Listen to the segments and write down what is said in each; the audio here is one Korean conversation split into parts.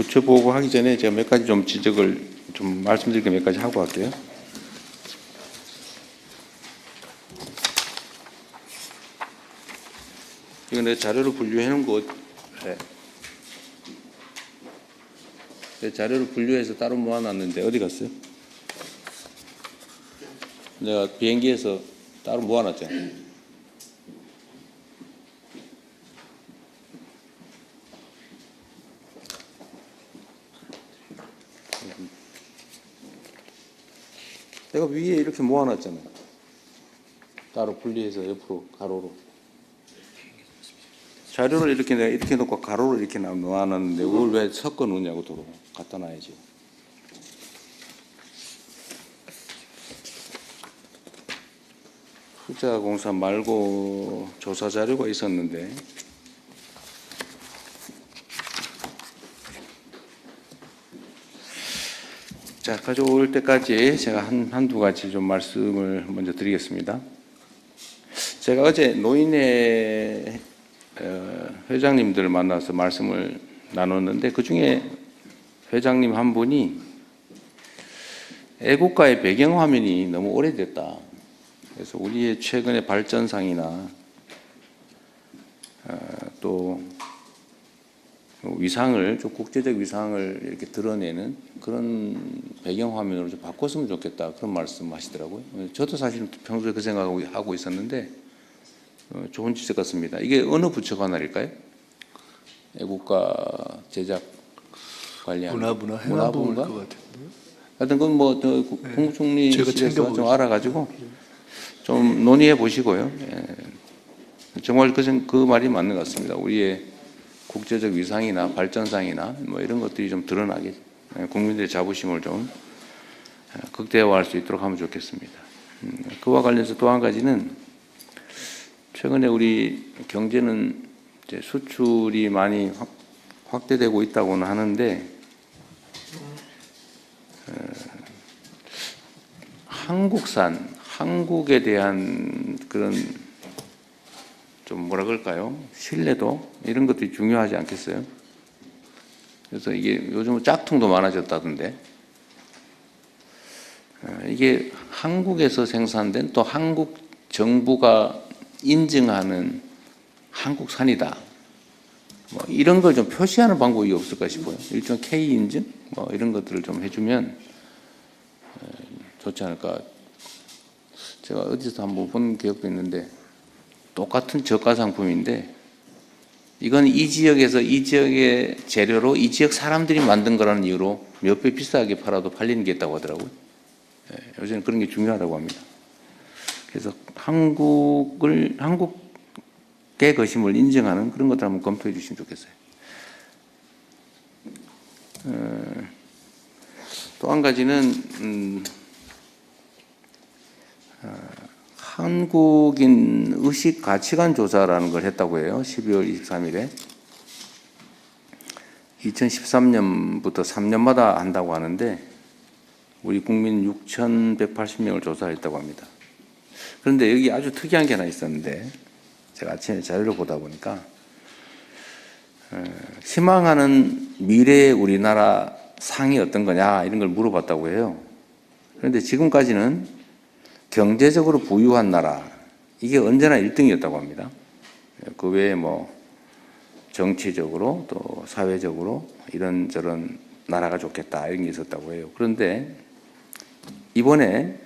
부처 보고 하기 전에 제가 몇 가지 좀 지적을 좀 말씀드릴 게 몇 가지 하고 할게요. 이거 내 자료로 분류해 놓은 거, 네. 내 자료를 분류해서 따로 모아놨는데 어디 갔어요? 내가 비행기에서 따로 모아놨잖아요. 내가 위에 이렇게 모아놨잖아요. 따로 분리해서 옆으로 가로로. 자료를 이렇게 내가 이렇게 놓고 가로로 이렇게 놓아놨는데 그걸 왜 섞어 놓냐고 도로 갖다 놔야지. 투자공사 말고 조사 자료가 있었는데 자, 가져올 때까지 제가 한두 가지 좀 말씀을 먼저 드리겠습니다. 제가 어제 노인회 회장님들을 만나서 말씀을 나눴는데 그 중에 회장님 한 분이 애국가의 배경화면이 너무 오래됐다. 그래서 우리의 최근의 발전상이나 또 위상을, 좀 국제적 위상을 이렇게 드러내는 그런 배경화면으로 좀 바꿨으면 좋겠다. 그런 말씀 하시더라고요. 저도 사실 평소에 그 생각을 하고 있었는데 좋은 지적 같습니다. 이게 어느 부처 관할일까요? 애국가 제작 관리하는 문화부인가? 것 같은데. 하여튼 그건 뭐 국무총리실에서 좀 알아가지고 좀 논의해 보시고요. 예. 정말 그 말이 맞는 것 같습니다. 우리의 국제적 위상이나 발전상이나 뭐 이런 것들이 좀 드러나게 국민들의 자부심을 좀 극대화할 수 있도록 하면 좋겠습니다. 그와 관련해서 또 한 가지는 최근에 우리 경제는 이제 수출이 많이 확대되고 있다고는 하는데 한국산, 한국에 대한 그런 좀 뭐라 그럴까요? 신뢰도 이런 것들이 중요하지 않겠어요? 그래서 이게 요즘 짝퉁도 많아졌다던데 이게 한국에서 생산된 또 한국 정부가 인증하는 한국산이다. 뭐 이런 걸 좀 표시하는 방법이 없을까 싶어요. 일종 K 인증 뭐 이런 것들을 좀 해주면 좋지 않을까. 제가 어디서 한번 본 기억도 있는데 똑같은 저가 상품인데 이건 이 지역에서 이 지역의 재료로 이 지역 사람들이 만든 거라는 이유로 몇 배 비싸게 팔아도 팔리는 게 있다고 하더라고요. 요새는 그런 게 중요하다고 합니다. 그래서 한국의 것임을 인정하는 그런 것들 한번 검토해 주시면 좋겠어요. 또 한 가지는 한국인 의식 가치관 조사라는 걸 했다고 해요. 12월 23일에. 2013년부터 3년마다 한다고 하는데 우리 국민 6,180명을 조사했다고 합니다. 그런데 여기 아주 특이한 게 하나 있었는데 제가 아침에 자료를 보다 보니까 희망하는 미래의 우리나라 상이 어떤 거냐 이런 걸 물어봤다고 해요. 그런데 지금까지는 경제적으로 부유한 나라 이게 언제나 1등이었다고 합니다. 그 외에 뭐 정치적으로 또 사회적으로 이런저런 나라가 좋겠다 이런 게 있었다고 해요. 그런데 이번에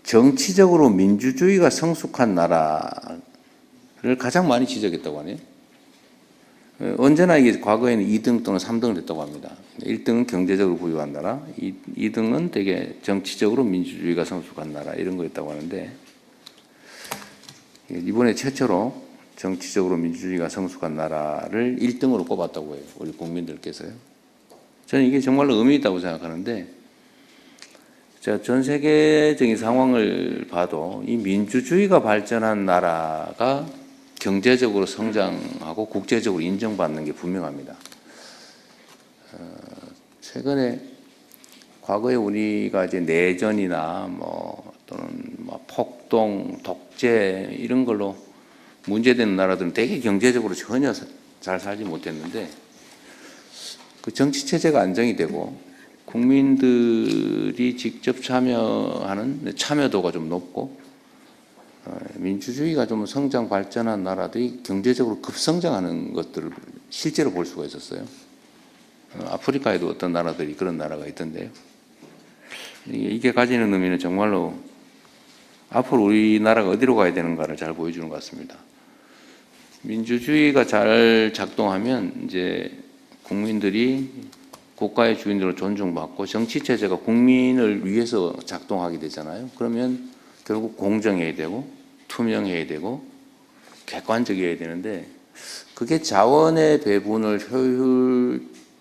정치적으로 민주주의가 성숙한 나라를 가장 많이 지적했다고 하네요. 언제나 이게 과거에는 2등 또는 3등을 했다고 합니다. 1등은 경제적으로 부유한 나라, 2등은 되게 정치적으로 민주주의가 성숙한 나라 이런 거였다고 하는데 이번에 최초로 정치적으로 민주주의가 성숙한 나라를 1등으로 꼽았다고 해요. 우리 국민들께서요. 저는 이게 정말로 의미 있다고 생각하는데 제가 전 세계적인 상황을 봐도 이 민주주의가 발전한 나라가 경제적으로 성장하고 국제적으로 인정받는 게 분명합니다. 최근에 과거에 우리가 이제 내전이나 뭐 또는 뭐 폭동, 독재 이런 걸로 문제되는 나라들은 되게 경제적으로 전혀 잘 살지 못했는데 그 정치 체제가 안정이 되고 국민들이 직접 참여하는 참여도가 좀 높고 민주주의가 좀 성장 발전한 나라들이 경제적으로 급성장하는 것들을 실제로 볼 수가 있었어요. 아프리카에도 어떤 나라들이 그런 나라가 있던데요. 이게 가지는 의미는 정말로 앞으로 우리나라가 어디로 가야 되는가를 잘 보여주는 것 같습니다. 민주주의가 잘 작동하면 이제 국민들이 국가의 주인으로 존중받고 정치 체제가 국민을 위해서 작동하게 되잖아요. 그러면 결국 공정해야 되고 투명해야 되고 객관적이어야 되는데 그게 자원의 배분을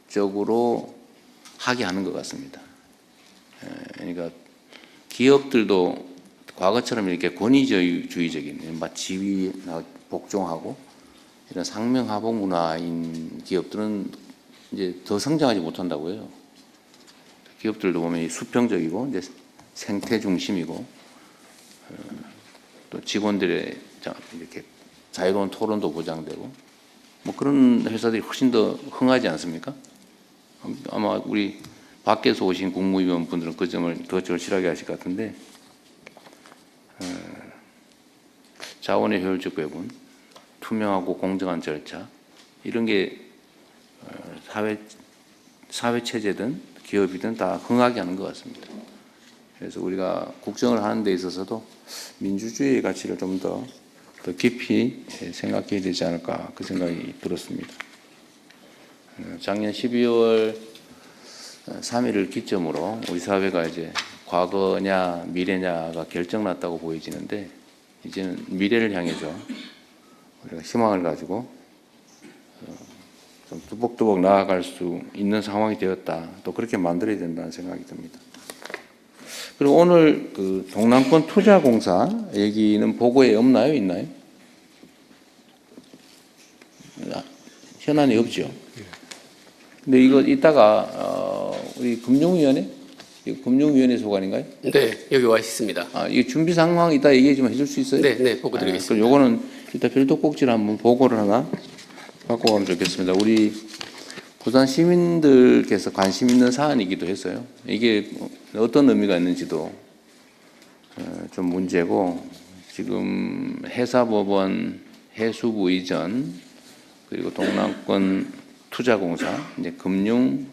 효율적으로 하게 하는 것 같습니다. 그러니까 기업들도 과거처럼 이렇게 권위주의적인 지위 복종하고 이런 상명하복 문화인 기업들은 이제 더 성장하지 못한다고요. 기업들도 보면 수평적이고 이제 생태 중심이고 또 직원들의 이렇게 자유로운 토론도 보장되고 뭐 그런 회사들이 훨씬 더 흥하지 않습니까? 아마 우리 밖에서 오신 국무위원 분들은 그 점을 더 절실하게 하실 것 같은데 자원의 효율적 배분, 투명하고 공정한 절차 이런 게 사회 체제든 기업이든 다 흥하게 하는 것 같습니다. 그래서 우리가 국정을 하는 데 있어서도 민주주의의 가치를 좀 더 깊이 생각해야 되지 않을까 그 생각이 들었습니다. 작년 12월 3일을 기점으로 우리 사회가 이제 과거냐 미래냐가 결정났다고 보여지는데 이제는 미래를 향해서 우리가 희망을 가지고 좀 뚜벅뚜벅 나아갈 수 있는 상황이 되었다. 또 그렇게 만들어야 된다는 생각이 듭니다. 그리고 오늘 그 동남권 투자공사 얘기는 보고에 없나요? 있나요? 현안이 없죠. 근데 이거 이따가 우리 금융위원회 소관인가요? 네, 여기 와 있습니다. 이 준비 상황 이따 얘기 좀 해줄 수 있어요? 네, 보고 드리겠습니다. 그럼 요거는 이따 별도 꼭지를 한번 보고를 하나 갖고 가면 좋겠습니다. 우리 부산 시민들께서 관심 있는 사안이기도 했어요. 이게 어떤 의미가 있는지도 좀 문제고 지금 해사법원 해수부 이전 그리고 동남권 투자공사 이제 금융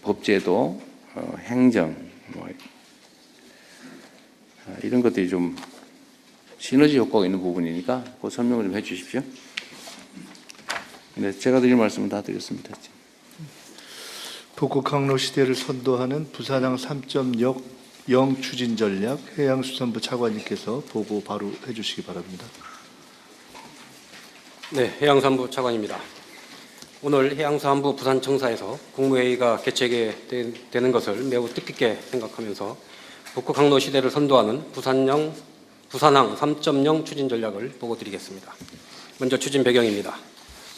법제도 행정 뭐 이런 것들이 좀 시너지 효과가 있는 부분이니까 그 설명을 좀 해주십시오. 네, 제가 드릴 말씀은 다 드렸습니다. 북극 항로 시대를 선도하는 부산항 3.0 추진 전략 해양수산부 차관님께서 보고 바로 해주시기 바랍니다. 네, 해양수산부 차관입니다. 오늘 해양수산부 부산청사에서 국무회의가 개최되게 되는 것을 매우 뜻깊게 생각하면서 북극 항로 시대를 선도하는 부산항 3.0 추진 전략을 보고 드리겠습니다. 먼저 추진 배경입니다.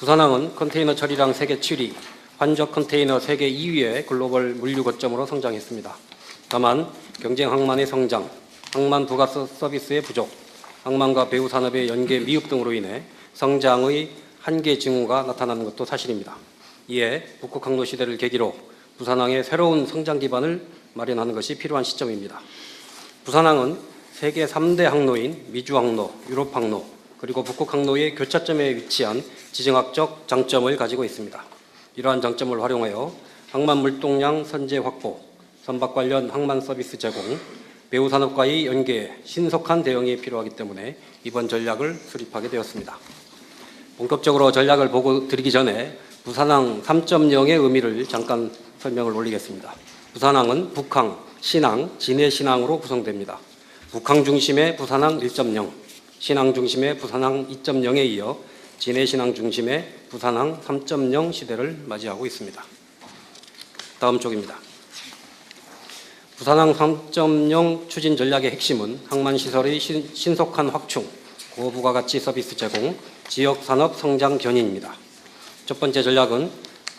부산항은 컨테이너 처리량 세계 7위, 환적 컨테이너 세계 2위의 글로벌 물류 거점으로 성장했습니다. 다만 경쟁 항만의 성장, 항만 부가 서비스의 부족, 항만과 배후 산업의 연계 미흡 등으로 인해 성장의 한계 징후가 나타나는 것도 사실입니다. 이에 북극 항로 시대를 계기로 부산항의 새로운 성장 기반을 마련하는 것이 필요한 시점입니다. 부산항은 세계 3대 항로인 미주항로, 유럽항로, 그리고 북극 항로의 교차점에 위치한 지정학적 장점을 가지고 있습니다. 이러한 장점을 활용하여 항만 물동량 선제 확보, 선박 관련 항만 서비스 제공, 배후 산업과의 연계에 신속한 대응이 필요하기 때문에 이번 전략을 수립하게 되었습니다. 본격적으로 전략을 보고 드리기 전에 부산항 3.0의 의미를 잠깐 설명을 올리겠습니다. 부산항은 북항, 신항, 진해신항으로 구성됩니다. 북항 중심의 부산항 1.0, 신항 중심의 부산항 2.0에 이어 진해신항 중심의 부산항 3.0 시대를 맞이하고 있습니다. 다음 쪽입니다. 부산항 3.0 추진 전략의 핵심은 항만시설의 신속한 확충, 고부가가치 서비스 제공, 지역산업 성장 견인입니다. 첫 번째 전략은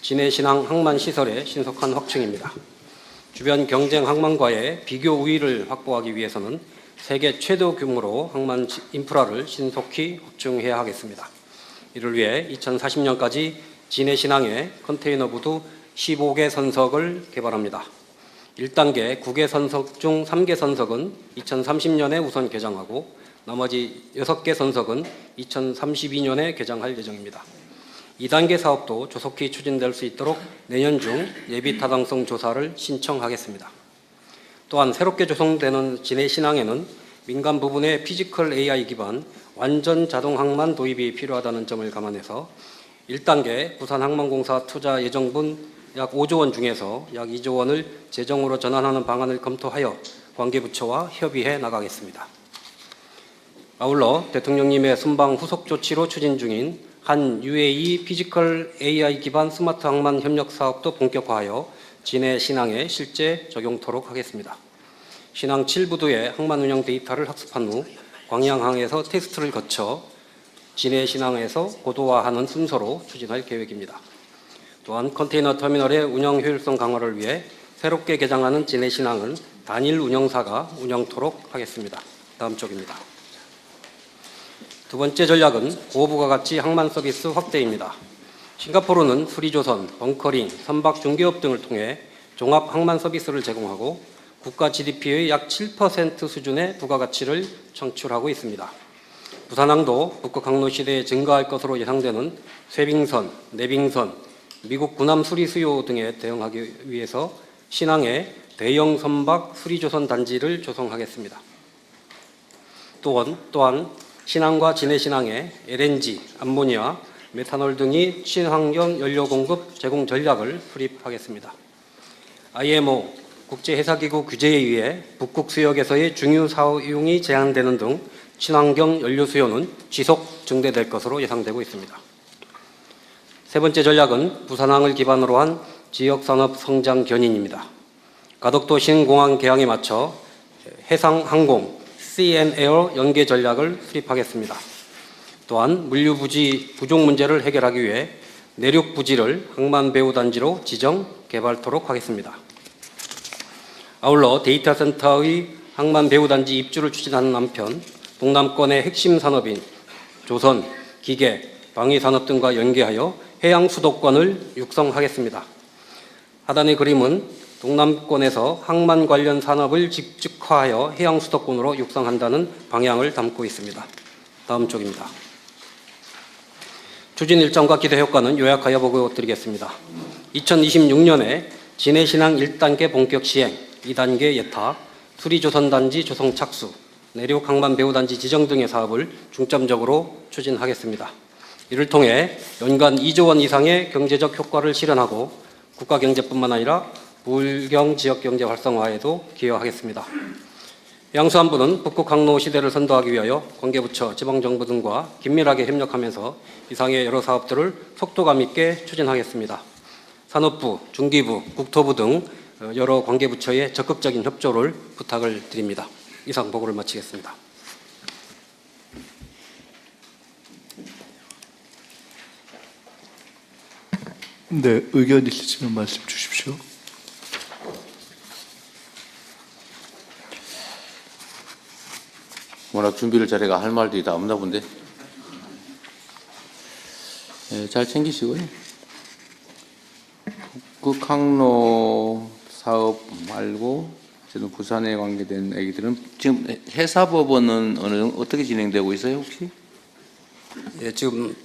진해신항 항만시설의 신속한 확충입니다. 주변 경쟁 항만과의 비교 우위를 확보하기 위해서는 세계 최대 규모로 항만 인프라를 신속히 확충해야 하겠습니다. 이를 위해 2040년까지 진해신항에 컨테이너 부두 15개 선석을 개발합니다. 1단계 9개 선석 중 3개 선석은 2030년에 우선 개장하고 나머지 6개 선석은 2032년에 개장할 예정입니다. 2단계 사업도 조속히 추진될 수 있도록 내년 중 예비 타당성 조사를 신청하겠습니다. 또한 새롭게 조성되는 진해신항에는 민간 부분의 피지컬 AI 기반 완전 자동 항만 도입이 필요하다는 점을 감안해서 1단계 부산항만공사 투자 예정분 약 5조 원 중에서 약 2조 원을 재정으로 전환하는 방안을 검토하여 관계부처와 협의해 나가겠습니다. 아울러 대통령님의 순방 후속 조치로 추진 중인 한 UAE 피지컬 AI 기반 스마트 항만 협력 사업도 본격화하여 진해 신항에 실제 적용토록 하겠습니다. 신항 7부두의 항만 운영 데이터를 학습한 후 광양항에서 테스트를 거쳐 진해 신항에서 고도화하는 순서로 추진할 계획입니다. 또한 컨테이너 터미널의 운영 효율성 강화를 위해 새롭게 개장하는 진해 신항은 단일 운영사가 운영토록 하겠습니다. 다음 쪽입니다. 두 번째 전략은 고부가가치 항만 서비스 확대입니다. 싱가포르는 수리조선, 벙커링, 선박 중개업 등을 통해 종합 항만 서비스를 제공하고 국가 GDP의 약 7% 수준의 부가가치를 창출하고 있습니다. 부산항도 북극 항로 시대에 증가할 것으로 예상되는 쇄빙선, 내빙선, 미국 군함 수리 수요 등에 대응하기 위해서 신항에 대형 선박 수리조선 단지를 조성하겠습니다. 또한 신항과 진해신항에 LNG, 암모니아, 메탄올 등이 친환경 연료 공급 제공 전략을 수립하겠습니다. IMO, 국제해사기구 규제에 의해 북극 수역에서의 중유 사용이 제한되는 등 친환경 연료 수요는 지속 증대될 것으로 예상되고 있습니다. 세 번째 전략은 부산항을 기반으로 한 지역산업 성장 견인입니다. 가덕도 신공항 개항에 맞춰 해상항공, CN에어 연계 전략을 수립하겠습니다. 또한 물류부지 부족 문제를 해결하기 위해 내륙부지를 항만배후단지로 지정, 개발토록 하겠습니다. 아울러 데이터센터의 항만배후단지 입주를 추진하는 한편 동남권의 핵심 산업인 조선, 기계, 방위산업 등과 연계하여 해양수도권을 육성하겠습니다. 하단의 그림은 동남권에서 항만 관련 산업을 직접화하여 해양수도권으로 육성한다는 방향을 담고 있습니다. 다음 쪽입니다. 추진 일정과 기대 효과는 요약하여 보고 드리겠습니다. 2026년에 진해신항 1단계 본격 시행, 2단계 예타, 수리조선단지 조성 착수, 내륙 항만 배후단지 지정 등의 사업을 중점적으로 추진하겠습니다. 이를 통해 연간 2조 원 이상의 경제적 효과를 실현하고 국가 경제뿐만 아니라 부울경 지역 경제 활성화에도 기여하겠습니다. 해양수산부는 북극 항로 시대를 선도하기 위하여 관계부처, 지방정부 등과 긴밀하게 협력하면서 이상의 여러 사업들을 속도감 있게 추진하겠습니다. 산업부, 중기부, 국토부 등 여러 관계부처의 적극적인 협조를 부탁을 드립니다. 이상 보고를 마치겠습니다. 네, 의견 있으시면 말씀 주십시오. 워낙 준비를 잘해가 할 말들이 다 없나 본데. 네, 잘 챙기시고요. 북극항로 사업 말고 저는 부산에 관계된 얘기들은 지금 해사법원은 어떻게 진행되고 있어요, 혹시? 예, 지금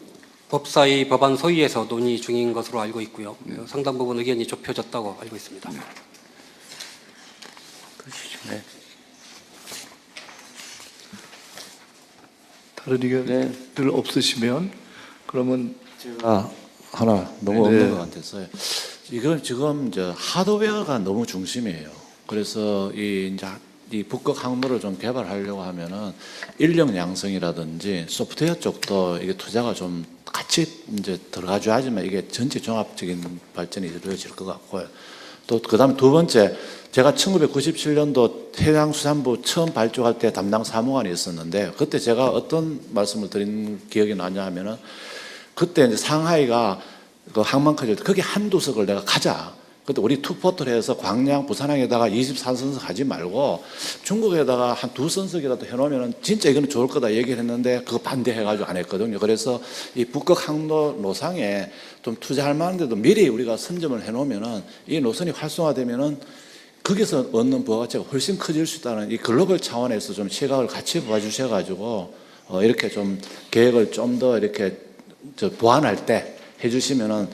법사위 법안 소위에서 논의 중인 것으로 알고 있고요. 상당 부분 의견이 좁혀졌다고 알고 있습니다. 그러시죠. 네. 다른 의견들 없으시면 그러면 제가 하나 너무 네. 없는 것 같아서요. 이건 지금 하드웨어가 너무 중심이에요. 그래서 이 북극 항로를 좀 개발하려고 하면은 인력 양성이라든지 소프트웨어 쪽도 이게 투자가 좀 같이 들어가줘야지만 이게 전체 종합적인 발전이 이루어질 것 같고요. 또 그다음에 두 번째, 제가 1997년도 해양수산부 처음 발족할 때 담당 사무관이 있었는데 그때 제가 어떤 말씀을 드린 기억이 나냐 하면은 그때 이제 상하이가 그 항만 커질 때 거기 한두 석을 내가 가자. 근데 우리 투포트를 해서 광양, 부산항에다가 24선석 하지 말고 중국에다가 한 2선석이라도 해놓으면 진짜 이거는 좋을 거다 얘기를 했는데 그거 반대해가지고 안 했거든요. 그래서 이 북극 항로 노상에 좀 투자할 만한데도 미리 우리가 선점을 해놓으면은 이 노선이 활성화되면은 거기서 얻는 부가가치가 훨씬 커질 수 있다는 이 글로벌 차원에서 좀 시각을 같이 봐주셔가지고 이렇게 좀 계획을 좀 더 이렇게 보완할 때 해주시면은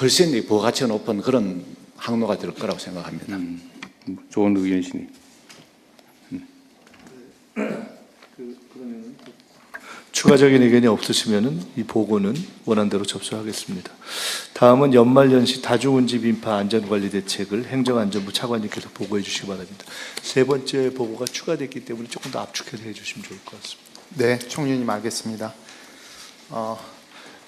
훨씬 이 부가가치가 높은 그런 항로가 될 거라고 생각합니다. 좋은 의견이시니. 추가적인 의견이 없으시면은 이 보고는 원안대로 접수하겠습니다. 다음은 연말연시 다중운집 인파 안전관리 대책을 행정안전부 차관님께서 보고해 주시기 바랍니다. 세 번째 보고가 추가됐기 때문에 조금 더 압축해서 해주시면 좋을 것 같습니다. 네, 총리님 알겠습니다.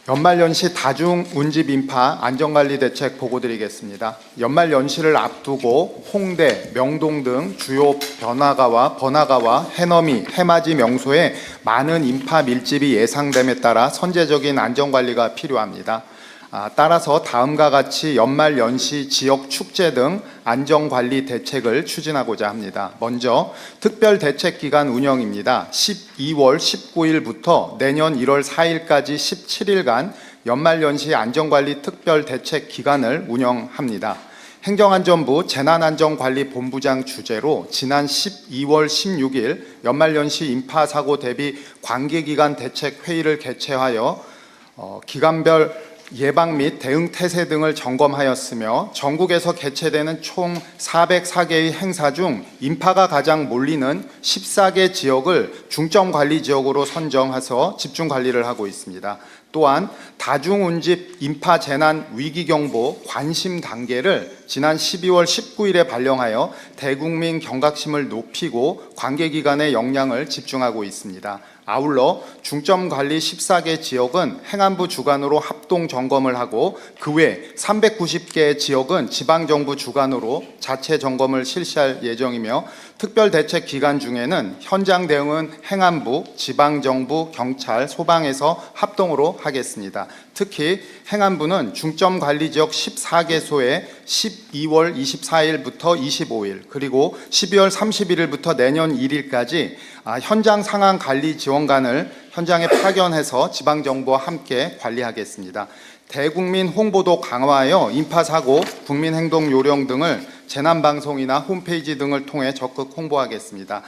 연말연시 다중운집 인파 안전관리 대책 보고드리겠습니다. 연말연시를 앞두고 홍대, 명동 등 주요 번화가와 해넘이, 해맞이 명소에 많은 인파 밀집이 예상됨에 따라 선제적인 안전관리가 필요합니다. 따라서 다음과 같이 연말연시 지역 축제 등 안전관리 대책을 추진하고자 합니다. 먼저 특별대책기간 운영입니다. 12월 19일부터 내년 1월 4일까지 17일간 연말연시 안전관리 특별대책기간을 운영합니다. 행정안전부 재난안전관리본부장 주재로 지난 12월 16일 연말연시 인파사고 대비 관계기관 대책회의를 개최하여 기간별 예방 및 대응 태세 등을 점검하였으며 전국에서 개최되는 총 404개의 행사 중 인파가 가장 몰리는 14개 지역을 중점관리 지역으로 선정해서 집중관리를 하고 있습니다. 또한 다중운집 인파 재난 위기경보 관심 단계를 지난 12월 19일에 발령하여 대국민 경각심을 높이고 관계기관의 역량을 집중하고 있습니다. 아울러 중점관리 14개 지역은 행안부 주관으로 합동 점검을 하고 그 외 390개 지역은 지방정부 주관으로 자체 점검을 실시할 예정이며 특별대책 기간 중에는 현장 대응은 행안부, 지방정부, 경찰, 소방에서 합동으로 하겠습니다. 특히 행안부는 중점관리지역 14개소에 12월 24일부터 25일 그리고 12월 31일부터 내년 1일까지 현장 상황 관리 지원관을 현장에 파견해서 지방정부와 함께 관리하겠습니다. 대국민 홍보도 강화하여 인파사고, 국민행동 요령 등을 재난방송이나 홈페이지 등을 통해 적극 홍보하겠습니다.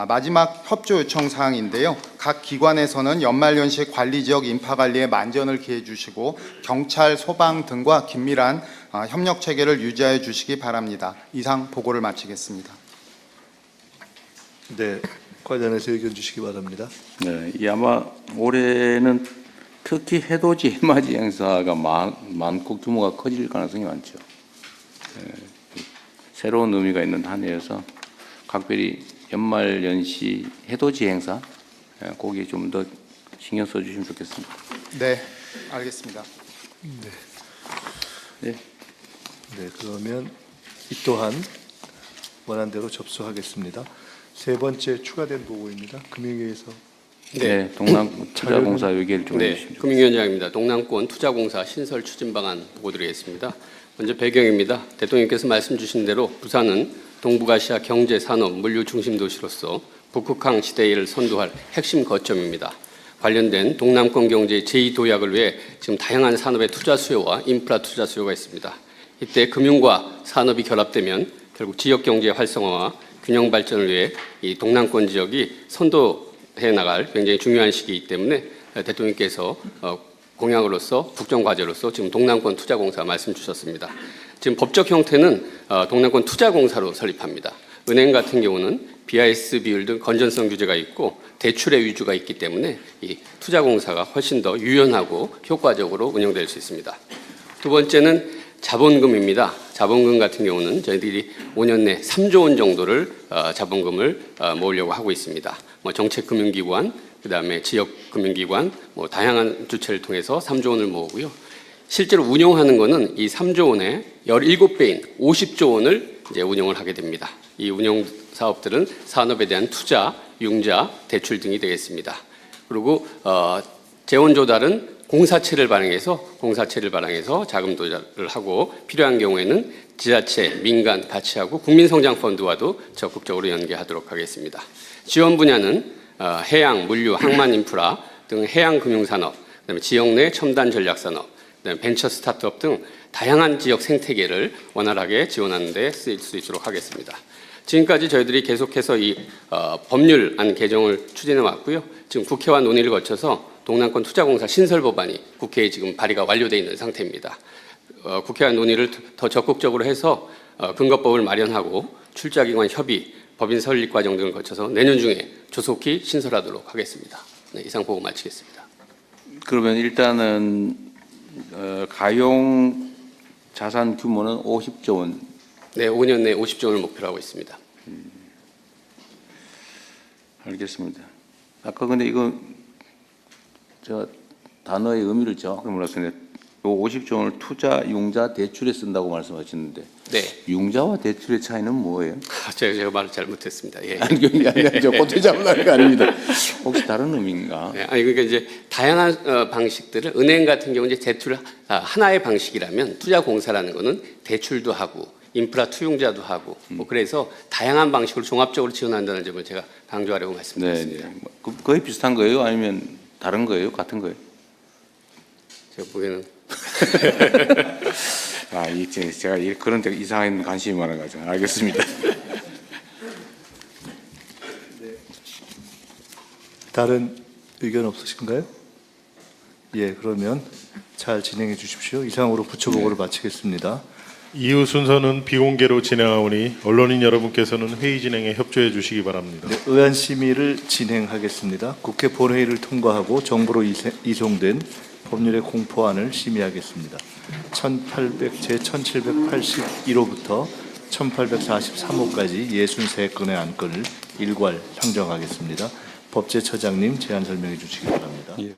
마지막 협조 요청 사항인데요. 각 기관에서는 연말연시 관리지역 인파관리에 만전을 기해 주시고 경찰, 소방 등과 긴밀한 협력 체계를 유지하여 주시기 바랍니다. 이상 보고를 마치겠습니다. 네, 관련해서 의견 주시기 바랍니다. 네, 이 아마 올해는 특히 해돋이 해맞이 행사가 많고 규모가 커질 가능성이 많죠. 새로운 의미가 있는 한 해여서 각별히 연말연시 해돋이 행사 거기에 좀 더 신경 써주시면 좋겠습니다. 네, 알겠습니다. 네, 그러면 이 또한 원안대로 접수하겠습니다. 세 번째 추가된 보고입니다. 금융위에서 네, 동남투자공사 얘기를 좀 해주시죠. 금융위원장입니다. 동남권 투자공사 신설 추진 방안 보고드리겠습니다. 먼저 배경입니다. 대통령께서 말씀 주신 대로 부산은 동북아시아 경제, 산업, 물류 중심 도시로서 북극항 시대를 선도할 핵심 거점입니다. 관련된 동남권 경제의 제2도약을 위해 지금 다양한 산업의 투자 수요와 인프라 투자 수요가 있습니다. 이때 금융과 산업이 결합되면 결국 지역 경제 활성화와 균형 발전을 위해 이 동남권 지역이 선도해 나갈 굉장히 중요한 시기이기 때문에 대통령께서 공약으로서 국정과제로서 지금 동남권 투자공사 말씀 주셨습니다. 지금 법적 형태는 동남권 투자공사로 설립합니다. 은행 같은 경우는 BIS 비율 등 건전성 규제가 있고 대출의 위주가 있기 때문에 이 투자공사가 훨씬 더 유연하고 효과적으로 운영될 수 있습니다. 두 번째는 자본금입니다. 자본금 같은 경우는 저희들이 5년 내 3조 원 정도를 자본금을 모으려고 하고 있습니다. 정책금융기관, 그다음에 지역금융기관, 다양한 주체를 통해서 3조 원을 모으고요. 실제로 운용하는 것은 이 3조 원의 17배인 50조 원을 이제 운용을 하게 됩니다. 이 운용 사업들은 산업에 대한 투자, 융자, 대출 등이 되겠습니다. 그리고 재원 조달은 공사체를 발행해서 자금 조달을 하고 필요한 경우에는 지자체, 민간 같이 하고 국민성장펀드와도 적극적으로 연계하도록 하겠습니다. 지원 분야는 해양, 물류, 항만 인프라 등 해양 금융산업, 그다음에 지역 내 첨단 전략산업, 그다음에 벤처 스타트업 등 다양한 지역 생태계를 원활하게 지원하는 데 쓰일 수 있도록 하겠습니다. 지금까지 저희들이 계속해서 이 법률안 개정을 추진해 왔고요. 지금 국회와 논의를 거쳐서 동남권 투자공사 신설 법안이 국회에 지금 발의가 완료되어 있는 상태입니다. 국회와 논의를 더 적극적으로 해서 근거법을 마련하고 출자기관 협의, 법인 설립 과정 등을 거쳐서 내년 중에 조속히 신설하도록 하겠습니다. 네, 이상 보고 마치겠습니다. 그러면 일단은 가용 자산 규모는 50조 원. 네, 5년 내에 50조 원을 목표로 하고 있습니다. 알겠습니다. 아까 근데 이거 저 단어의 의미를 정확히 몰랐었는데 요 50조 원을 투자, 융자, 대출에 쓴다고 말씀하셨는데 네, 융자와 대출의 차이는 뭐예요? 제가 말을 잘못했습니다. 예. 아니 저 꽃을 잡으려는 거 아닙니다. 혹시 다른 의미인가? 네, 아니 그러니까 이제 다양한 방식들을 은행 같은 경우 이제 대출 하나의 방식이라면 투자공사라는 거는 대출도 하고 인프라 투융자도 하고 뭐 그래서 다양한 방식으로 종합적으로 지원한다는 점을 제가 강조하려고 말씀드렸습니다. 네, 거의 비슷한 거예요? 아니면 다른 거예요? 같은 거예요? 제가 보기에는 제가 그런 데 이상한 관심이 많아가지고 알겠습니다. 다른 의견 없으신가요? 예, 그러면 잘 진행해 주십시오. 이상으로 부처보고를 마치겠습니다. 이후 순서는 비공개로 진행하오니 언론인 여러분께서는 회의 진행에 협조해 주시기 바랍니다. 네, 의안 심의를 진행하겠습니다. 국회 본회의를 통과하고 정부로 이송된 법률의 공포안을 심의하겠습니다. 제1781호부터 1843호까지 63건의 안건을 일괄 상정하겠습니다. 법제처장님 제안 설명해 주시기 바랍니다. 예.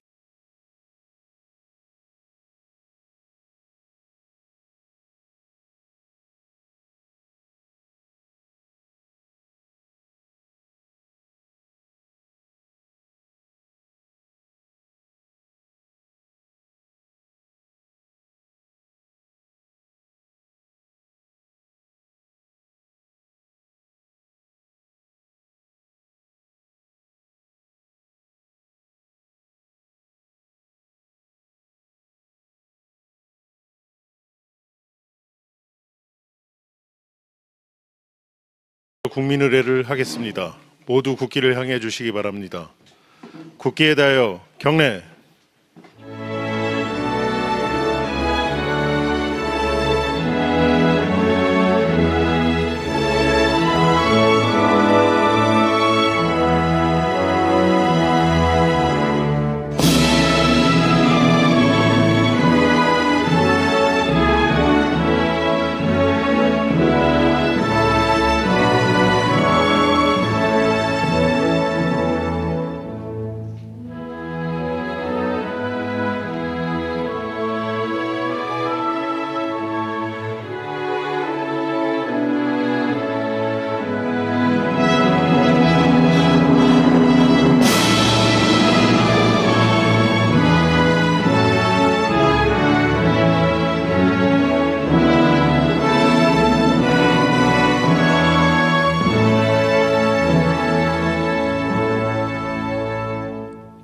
국민의례를 하겠습니다. 모두 국기를 향해 주시기 바랍니다. 국기에 대하여 경례.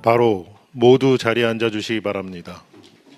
바로 모두 자리에 앉아 주시기 바랍니다.